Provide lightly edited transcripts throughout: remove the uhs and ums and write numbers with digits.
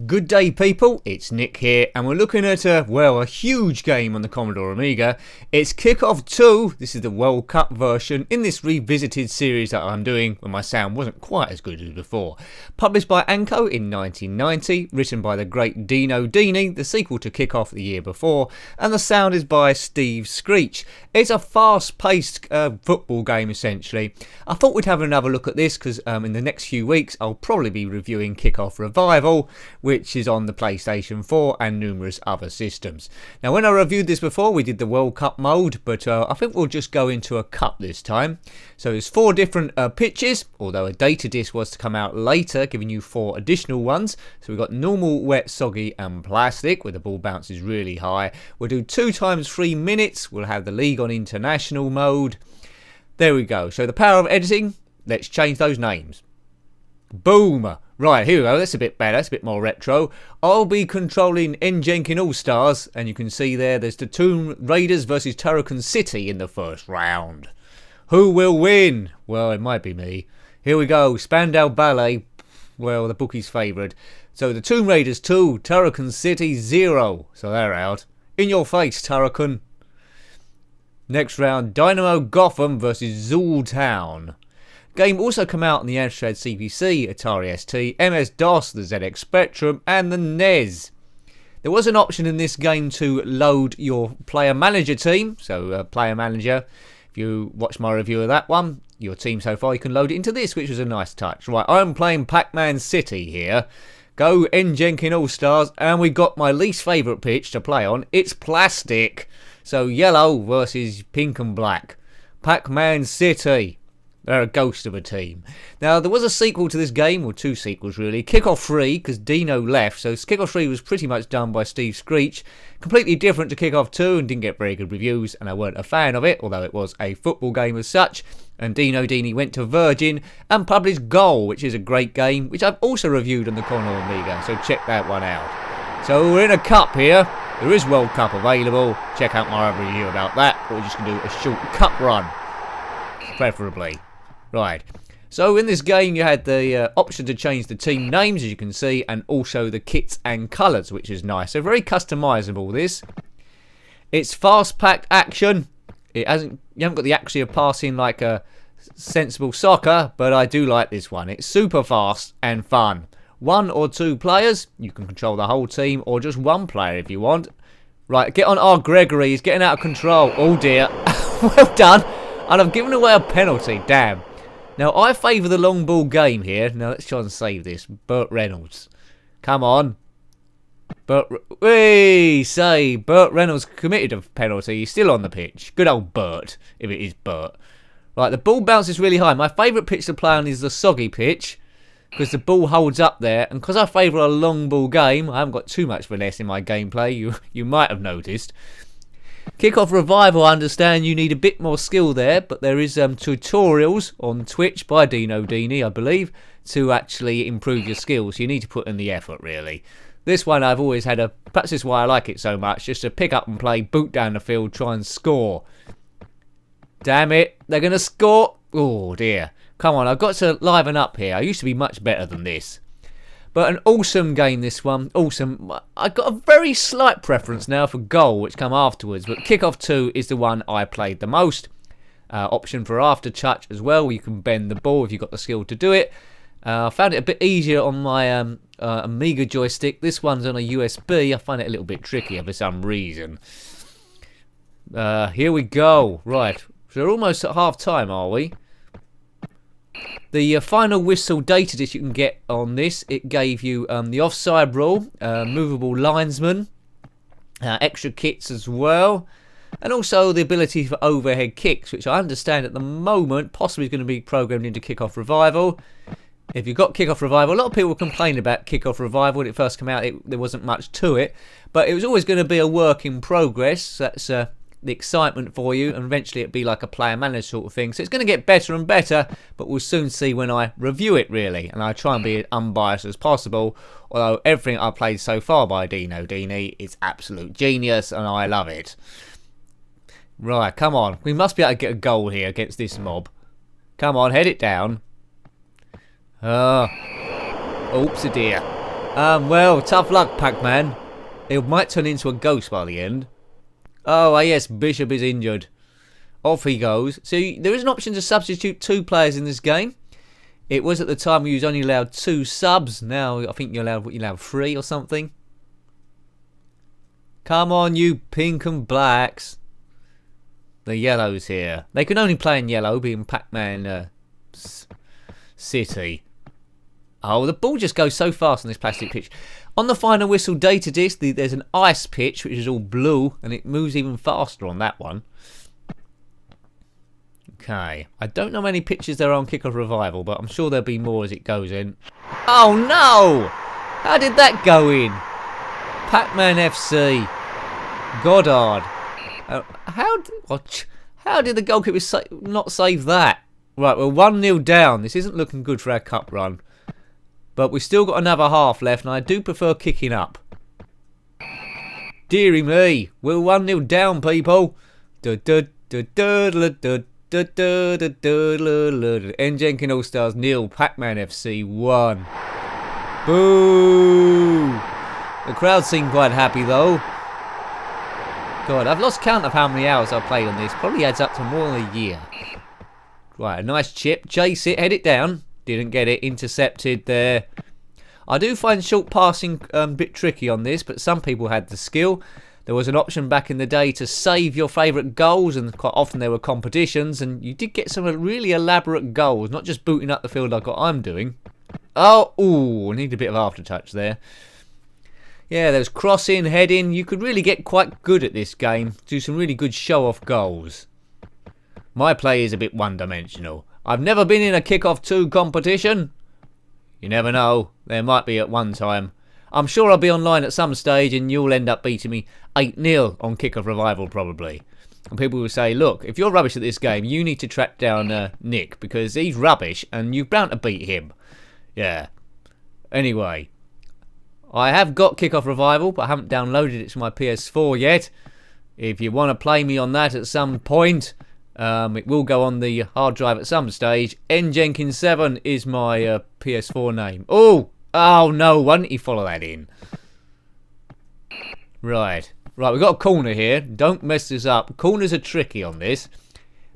Good day people, it's Nick here and we're looking at a huge game on the Commodore Amiga. It's Kickoff 2, this is the World Cup version in this revisited series that I'm doing when my sound wasn't quite as good as before. Published by Anco in 1990, written by the great Dino Dini, the sequel to Kickoff the year before, and the sound is by Steve Screech. It's a fast-paced football game essentially. I thought we'd have another look at this because in the next few weeks I'll probably be reviewing Kickoff Revival, which is on the PlayStation 4 and numerous other systems. Now when I reviewed this before we did the World Cup mode, but I think we'll just go into a cup this time. So there's 4 different pitches, although a data disc was to come out later giving you 4 additional ones. So we've got normal, wet, soggy and plastic where the ball bounces really high. We'll do 2 times 3 minutes, we'll have the league on international mode. There we go, so the power of editing, let's change those names. Boom! Right, here we go, that's a bit better, it's a bit more retro. I'll be controlling N-Jenkin All-Stars, and you can see there's the Tomb Raiders versus Turrican City in the first round. Who will win? Well, it might be me. Here we go, Spandau Ballet, well, the bookie's favourite. So the Tomb Raiders 2, Turrican City 0, so they're out. In your face, Turrican. Next round, Dynamo Gotham versus Zool Town. Game also come out on the Amstrad CPC, Atari ST, MS-DOS, the ZX Spectrum and the NES. There was an option in this game to load your player manager team, so player manager, if you watch my review of that one, your team so far, you can load it into this, which was a nice touch. Right, I'm playing Pac-Man City here. Go N-Jenkin All-Stars, and we got my least favourite pitch to play on, it's plastic. So yellow versus pink and black. Pac-Man City. They're a ghost of a team. Now, there was a sequel to this game, or 2 sequels really. Kickoff 3, because Dino left, so Kickoff 3 was pretty much done by Steve Screech. Completely different to Kickoff 2 and didn't get very good reviews, and I weren't a fan of it, although it was a football game as such. And Dino Dini went to Virgin and published Goal, which is a great game, which I've also reviewed on the Commodore Amiga, so check that one out. So we're in a cup here. There is World Cup available. Check out my review about that. We're just going to do a short cup run, preferably. Right, so in this game you had the option to change the team names, as you can see, and also the kits and colours, which is nice. So very customisable this. It's fast-packed action. You haven't got the accuracy of passing like a sensible soccer, but I do like this one. It's super fast and fun. 1 or 2 players, you can control the whole team, or just 1 player if you want. Right, get on. Oh, Gregory, he's getting out of control. Oh dear. Well done. And I've given away a penalty, damn. Now, I favour the long ball game here. Now, let's try and save this. Burt Reynolds. Come on. Burt Reynolds committed a penalty. He's still on the pitch. Good old Burt, if it is Burt. Right, the ball bounces really high. My favourite pitch to play on is the soggy pitch, because the ball holds up there. And because I favour a long ball game, I haven't got too much finesse in my gameplay. You might have noticed. Kickoff Revival, I understand you need a bit more skill there, but there is tutorials on Twitch by Dino Dini, I believe, to actually improve your skills. You need to put in the effort, really. This one I've always had perhaps this is why I like it so much, just to pick up and play, boot down the field, try and score. Damn it, they're going to score. Oh dear. Come on, I've got to liven up here. I used to be much better than this. But an awesome game, this one. Awesome. I've got a very slight preference now for Goal, which come afterwards. But Kickoff 2 is the one I played the most. Option for after touch as well, where you can bend the ball if you've got the skill to do it. I found it a bit easier on my Amiga joystick. This one's on a USB. I find it a little bit trickier for some reason. Here we go. Right. So we're almost at half time, are we? The final whistle data disc you can get on this, it gave you the offside rule, movable linesman, extra kits as well, and also the ability for overhead kicks, which I understand at the moment possibly is going to be programmed into Kickoff Revival. If you've got Kickoff Revival, a lot of people complain about Kickoff Revival when it first came out. There wasn't much to it, but it was always going to be a work in progress. That's the excitement for you, and eventually it'll be like a player manager sort of thing. So it's going to get better and better, but we'll soon see when I review it, really. And I try and be as unbiased as possible, although everything I've played so far by Dino Dini is absolute genius, and I love it. Right, come on. We must be able to get a goal here against this mob. Come on, head it down. Oops a dear. Well, tough luck, Pac-Man. It might turn into a ghost by the end. Oh, yes, Bishop is injured. Off he goes. So there is an option to substitute 2 players in this game. It was at the time you was only allowed 2 subs. Now I think you're allowed 3 or something. Come on, you pink and blacks. The yellows here. They can only play in yellow, being Pac-Man City. Oh, the ball just goes so fast on this plastic pitch. On the final whistle data disc, there's an ice pitch, which is all blue, and it moves even faster on that one. Okay. I don't know how many pitches there are on Kickoff Revival, but I'm sure there'll be more as it goes in. Oh, no! How did that go in? Pac-Man FC. Goddard. How did the goalkeeper not save that? Right, we're 1-0 down. This isn't looking good for our cup run. But we've still got another half left, and I do prefer kicking up. Deary me, we're 1-0 down, people. N Jenkins All Stars 0, Pac-Man FC 1. Boo! The crowd seem quite happy though. God, I've lost count of how many hours I've played on this. Probably adds up to more than a year. Right, a nice chip. Chase it, head it down. Didn't get it, intercepted there. I do find short passing a bit tricky on this, but some people had the skill. There was an option back in the day to save your favourite goals, and quite often there were competitions, and you did get some really elaborate goals, not just booting up the field like what I'm doing. Oh, ooh, I need a bit of aftertouch there. Yeah, there's crossing, heading. You could really get quite good at this game, do some really good show-off goals. My play is a bit one-dimensional. I've never been in a Kickoff 2 competition. You never know. There might be at one time. I'm sure I'll be online at some stage and you'll end up beating me 8-0 on Kickoff Revival probably. And people will say, look, if you're rubbish at this game, you need to track down Nick because he's rubbish and you're bound to beat him. Yeah. Anyway. I have got Kickoff Revival, but I haven't downloaded it to my PS4 yet. If you want to play me on that at some point... it will go on the hard drive at some stage. N Jenkins 7 is my PS4 name. Oh no, why didn't you follow that in? Right, we've got a corner here. Don't mess this up. Corners are tricky on this.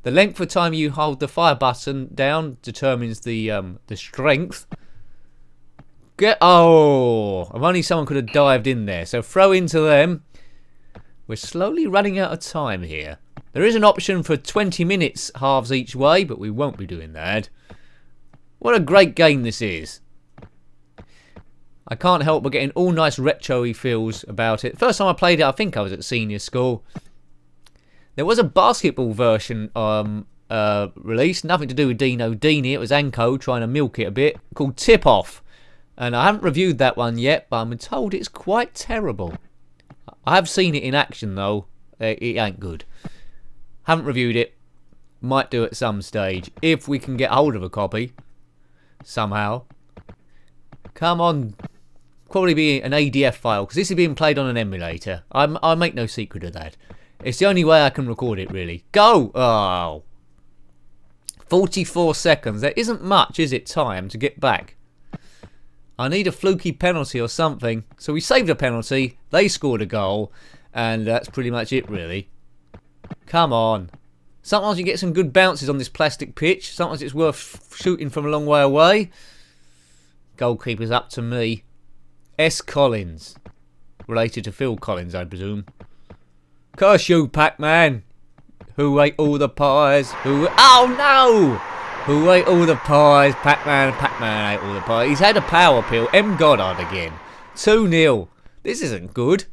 The length of time you hold the fire button down determines the strength. If only someone could have dived in there. So throw into them. We're slowly running out of time here. There is an option for 20 minutes halves each way, but we won't be doing that. What a great game this is. I can't help but getting all nice retro-y feels about it. First time I played it, I think I was at senior school. There was a basketball version released, nothing to do with Dino Dini. It was Anco trying to milk it a bit, called Tip Off. And I haven't reviewed that one yet, but I'm told it's quite terrible. I have seen it in action though. It ain't good. Haven't reviewed it. Might do at some stage. If we can get hold of a copy. Somehow. Come on. Probably be an ADF file. Because this is being played on an emulator. I make no secret of that. It's the only way I can record it really. Go! Oh. 44 seconds. There isn't much, is it, time to get back. I need a fluky penalty or something. So we saved a penalty. They scored a goal. And that's pretty much it really. Come on. Sometimes you get some good bounces on this plastic pitch. Sometimes it's worth shooting from a long way away. Goalkeeper's up to me. S. Collins. Related to Phil Collins, I presume. Curse you, Pac-Man. Who ate all the pies? Oh, no! Who ate all the pies? Pac-Man ate all the pies. He's had a power pill. M. Goddard again. 2-0. This isn't good.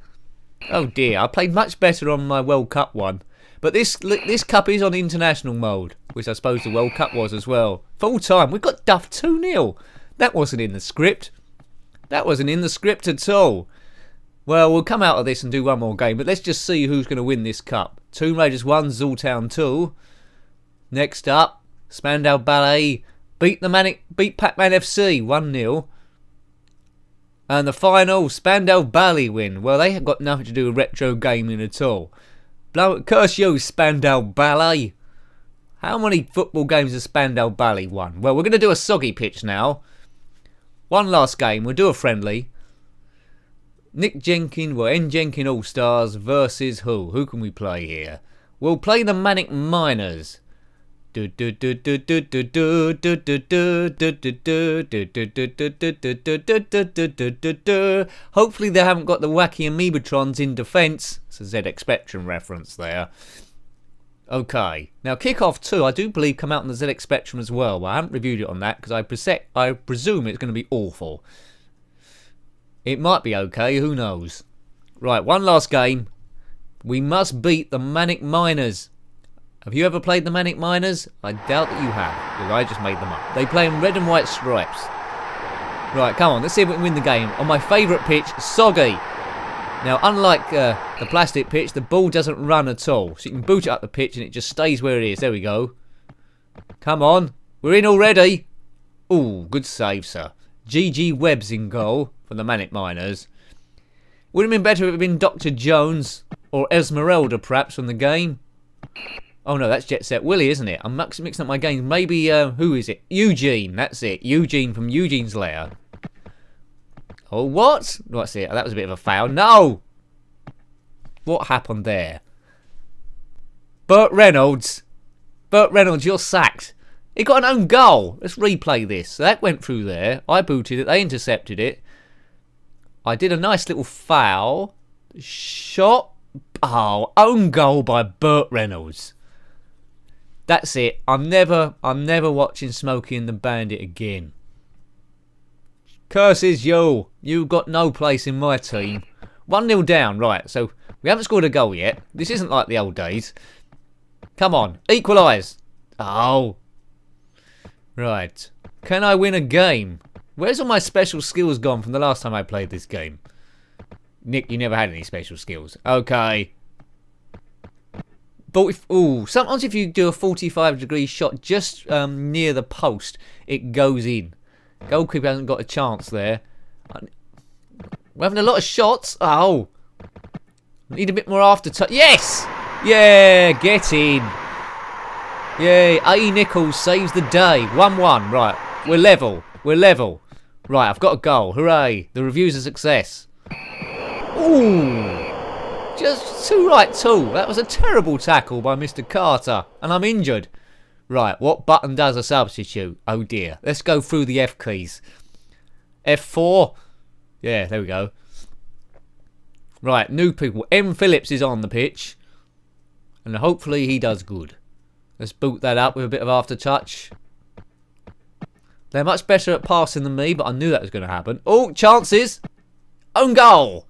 Oh, dear. I played much better on my World Cup one. But this cup is on international mode, which I suppose the World Cup was as well. Full time. We got duffed 2-0. That wasn't in the script. That wasn't in the script at all. Well, we'll come out of this and do one more game, but let's just see who's going to win this cup. Tomb Raiders 1, Zooltown 2. Next up, Spandau Ballet beat Pac-Man FC 1-0. And the final, Spandau Ballet win. Well, they have got nothing to do with retro gaming at all. Curse you, Spandau Ballet. How many football games has Spandau Ballet won? Well, we're going to do a soggy pitch now. One last game. We'll do a friendly. Nick Jenkin, well, N Jenkin All-Stars versus who? Who can we play here? We'll play the Manic Miners. Hopefully they haven't got the wacky Amoebatrons in defence. It's a ZX Spectrum reference there. Okay, now Kickoff 2 I do believe come out on the ZX Spectrum as well, but I haven't reviewed it on that because I presume it's going to be awful. It might be okay, who knows. Right, one last game. We must beat the Manic Miners. Have you ever played the Manic Miners? I doubt that you have, because I just made them up. They play in red and white stripes. Right, come on, let's see if we can win the game. On my favourite pitch, soggy. Now, unlike the plastic pitch, the ball doesn't run at all. So you can boot it up the pitch and it just stays where it is. There we go. Come on. We're in already. Ooh, good save, sir. GG Webb's in goal for the Manic Miners. Would have been better if it had been Dr. Jones or Esmeralda, perhaps, from the game. Oh, no, that's Jet Set Willie, isn't it? I'm mixing up my games. Maybe, who is it? Eugene, that's it. Eugene from Eugene's Lair. Oh, what? What's it? That was a bit of a foul. No! What happened there? Burt Reynolds. Burt Reynolds, you're sacked. He got an own goal. Let's replay this. So that went through there. I booted it. They intercepted it. I did a nice little foul. Shot. Oh, own goal by Burt Reynolds. That's it. I'm never watching Smokey and the Bandit again. Curses you. You've got no place in my team. 1-0 down. Right, so we haven't scored a goal yet. This isn't like the old days. Come on. Equalise. Oh. Right. Can I win a game? Where's all my special skills gone from the last time I played this game? Nick, you never had any special skills. Okay. Ooh, sometimes if you do a 45-degree shot just near the post, it goes in. Goalkeeper hasn't got a chance there. We're having a lot of shots. Oh. Need a bit more after touch. Yes! Yeah, get in. Yay, A. Nichols saves the day. 1-1. Right, we're level. We're level. Right, I've got a goal. Hooray. The review's a success. Ooh. Just two right, two. That was a terrible tackle by Mr. Carter. And I'm injured. Right, what button does a substitute? Oh dear. Let's go through the F keys. F4. Yeah, there we go. Right, new people. M. Phillips is on the pitch. And hopefully he does good. Let's boot that up with a bit of after touch. They're much better at passing than me, but I knew that was going to happen. Oh, chances. Own goal.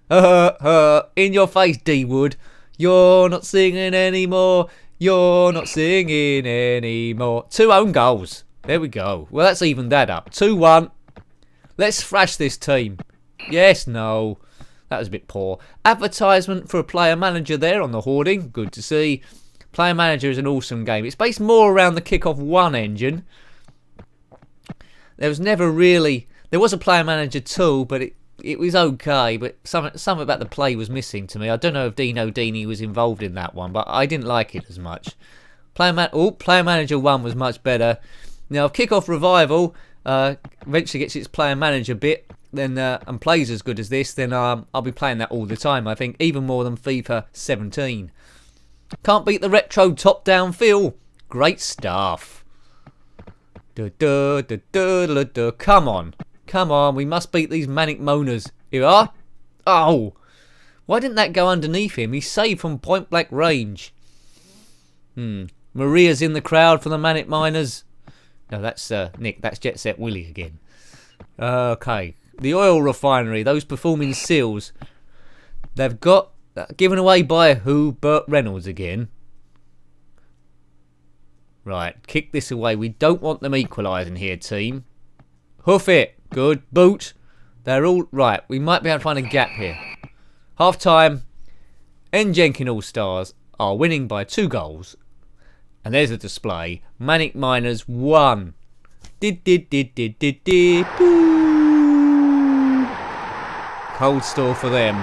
In your face, D. Wood. You're not singing anymore. You're not singing anymore. 2 own goals. There we go. Well, let's even that up. 2-1. Let's thrash this team. Yes, no. That was a bit poor. Advertisement for a player manager there on the hoarding. Good to see. Player Manager is an awesome game. It's based more around the Kickoff 1 engine. There was never really... There was a Player Manager 2, but it was okay. But something about the play was missing to me. I don't know if Dino Dini was involved in that one, but I didn't like it as much. Player Manager 1 was much better. Now, if Kickoff Revival eventually gets its Player Manager bit then and plays as good as this, then I'll be playing that all the time, I think. Even more than FIFA 17. Can't beat the retro top-down feel. Great stuff. Come on. Come on, we must beat these Manic Moaners. Here we are. Oh. Why didn't that go underneath him? He's saved from point-blank range. Maria's in the crowd for the Manic Miners. No, that's Nick. That's Jet Set Willie again. Okay. The oil refinery. Those performing seals. They've got... given away by who? Burt Reynolds again. Right, kick this away. We don't want them equalising here, team. Hoof it. Good. Boot. They're all... Right, we might be able to find a gap here. Half time, N Jenkin All-Stars are winning by 2 goals. And there's a display. Manic Miners 1. Cold store for them.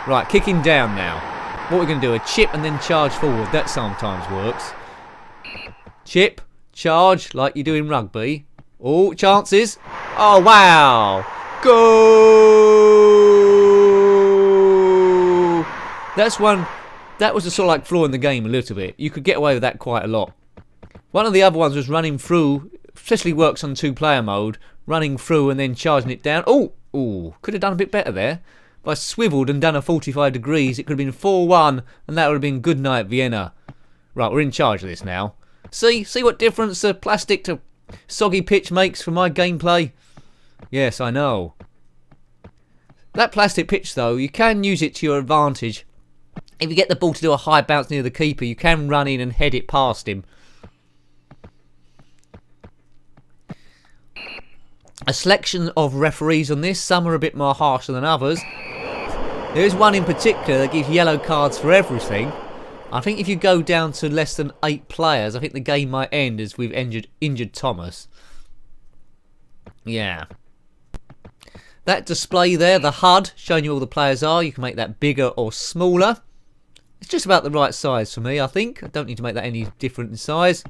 Right, kicking down now. What we're going to do, a chip and then charge forward. That sometimes works. Chip, charge, like you do in rugby. Oh, chances. Oh, wow. Goal! That's one. That was a sort of like flaw in the game a little bit. You could get away with that quite a lot. One of the other ones was running through, especially works on 2-player mode, running through and then charging it down. Oh, could have done a bit better there. If I swiveled and done a 45 degrees, it could have been 4-1, and that would have been good night Vienna. Right, we're in charge of this now. See what difference the plastic to soggy pitch makes for my gameplay? Yes, I know. That plastic pitch, though, you can use it to your advantage. If you get the ball to do a high bounce near the keeper, you can run in and head it past him. A selection of referees on this. Some are a bit more harsher than others. There is one in particular that gives yellow cards for everything. I think if you go down to less than 8 players, I think the game might end as we've injured Thomas. Yeah. That display there, the HUD, showing you all the players are. You can make that bigger or smaller. It's just about the right size for me, I think. I don't need to make that any different in size.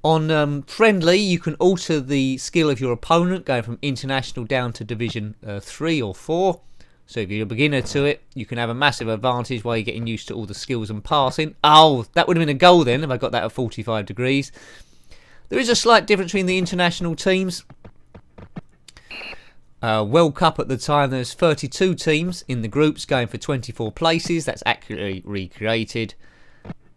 On friendly, you can alter the skill of your opponent, going from international down to division 3 or 4. So if you're a beginner to it, you can have a massive advantage while you're getting used to all the skills and passing. Oh, that would have been a goal then if I got that at 45 degrees. There is a slight difference between the international teams. World Cup at the time, there's 32 teams in the groups going for 24 places. That's accurately recreated.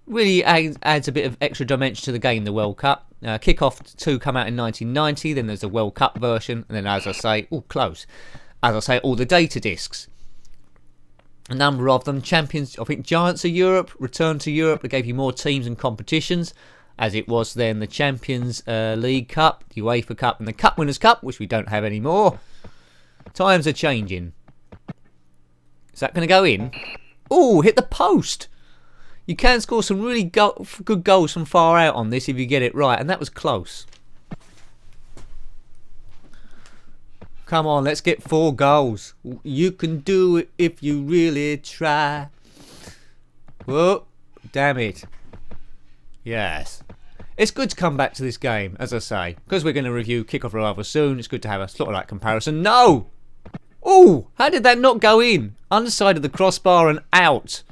Really adds a bit of extra dimension to the game, the World Cup. Kickoff 2 come out in 1990, then there's a World Cup version, and then as I say, all the data discs. A number of them, champions, I think Giants of Europe, Return to Europe, that gave you more teams and competitions, as it was then the Champions League Cup, the UEFA Cup, and the Cup Winners' Cup, which we don't have anymore. Times are changing. Is that going to go in? Oh, hit the post! You can score some really good goals from far out on this if you get it right, and that was close. Come on, let's get 4 goals. You can do it if you really try. Whoa, damn it. Yes. It's good to come back to this game, as I say, because we're going to review Kickoff rather soon. It's good to have a sort of like comparison. No! Oh, how did that not go in? Underside of the crossbar and out.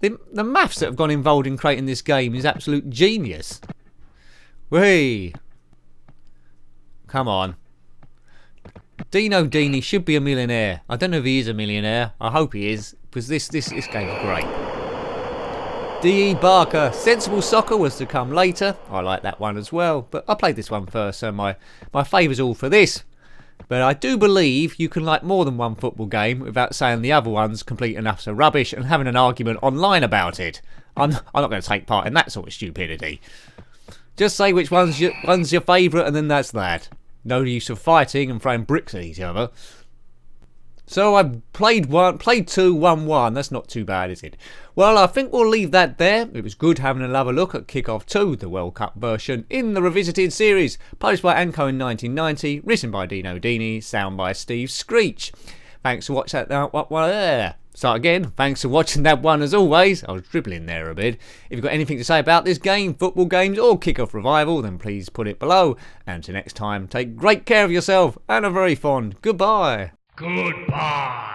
The maths that have gone involved in creating this game is absolute genius. Whee! Come on. Dino Dini should be a millionaire. I don't know if he is a millionaire. I hope he is, because this game is great. D.E. Barker. Sensible Soccer was to come later. I like that one as well, but I played this one first, so my favour's all for this. But I do believe you can like more than one football game without saying the other one's complete and utter rubbish and having an argument online about it. I'm not going to take part in that sort of stupidity. Just say which one's your favourite and then that's that. No use of fighting and throwing bricks at each other. So I played 2, won 1. That's not too bad, is it? Well, I think we'll leave that there. It was good having another look at Kickoff 2, the World Cup version, in the Revisited series. Published by Anco in 1990, written by Dino Dini, sound by Steve Screech. Thanks for watching that. Start again. Thanks for watching that one as always. I was dribbling there a bit. If you've got anything to say about this game, football games or Kickoff Revival, then please put it below. And until next time, take great care of yourself and a very fond goodbye. Goodbye.